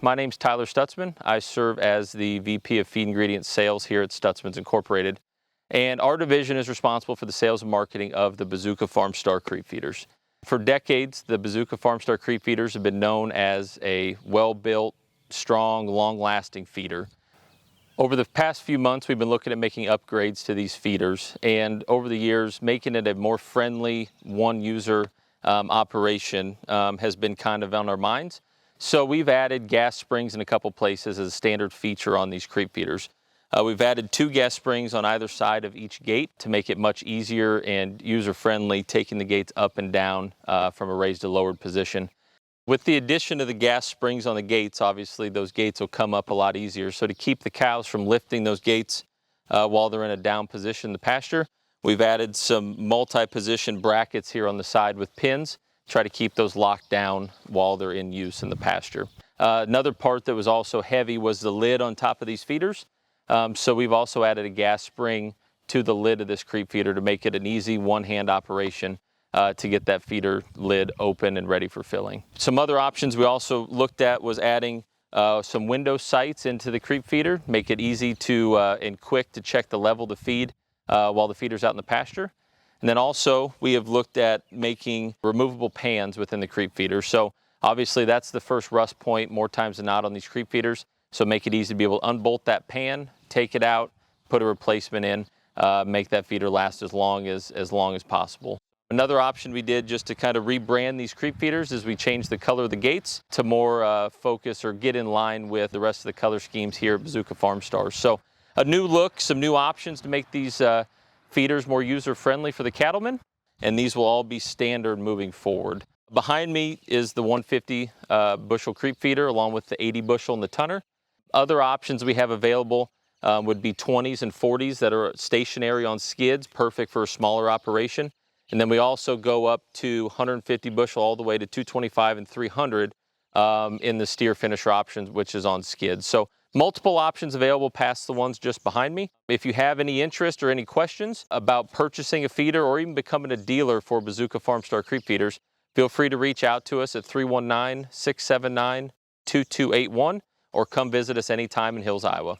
My name's Tyler Stutzman. I serve as the VP of Feed Ingredient Sales here at Stutzman's Incorporated. And our division is responsible for the sales and marketing of the Bazooka Farmstar creep feeders. For decades, the Bazooka Farmstar creep feeders have been known as a well-built, strong, long-lasting feeder. Over the past few months, we've been looking at making upgrades to these feeders, and over the years, making it a more friendly, one-user operation has been kind of on our minds. So we've added gas springs in a couple places as a standard feature on these creep feeders. We've added 2 gas springs on either side of each gate to make it much easier and user-friendly, taking the gates up and down from a raised to lowered position. With the addition of the gas springs on the gates, obviously those gates will come up a lot easier. So to keep the cows from lifting those gates while they're in a down position in the pasture, we've added some multi-position brackets here on the side with pins, try to keep those locked down while they're in use in the pasture. Another part that was also heavy was the lid on top of these feeders. So we've also added a gas spring to the lid of this creep feeder to make it an easy one-hand operation to get that feeder lid open and ready for filling. Some other options we also looked at was adding some window sights into the creep feeder, make it easy to and quick to check the level of the feed while the feeder's out in the pasture. And then also we have looked at making removable pans within the creep feeder. So obviously that's the first rust point more times than not on these creep feeders. So make it easy to be able to unbolt that pan, take it out, put a replacement in, make that feeder last as long as possible. Another option we did just to kind of rebrand these creep feeders is we changed the color of the gates to more focus or get in line with the rest of the color schemes here at Bazooka Farmstar. So a new look, some new options to make these feeders more user-friendly for the cattlemen, and these will all be standard moving forward. Behind me is the 150 bushel creep feeder along with the 80 bushel and the tonner. Other options we have available would be 20s and 40s that are stationary on skids, perfect for a smaller operation. And then we also go up to 150 bushel all the way to 225 and 300 in the steer finisher options, which is on skids. So multiple options available past the ones just behind me. If you have any interest or any questions about purchasing a feeder or even becoming a dealer for Bazooka Farmstar creep feeders, feel free to reach out to us at 319-679-2281 or come visit us anytime in Hills, Iowa.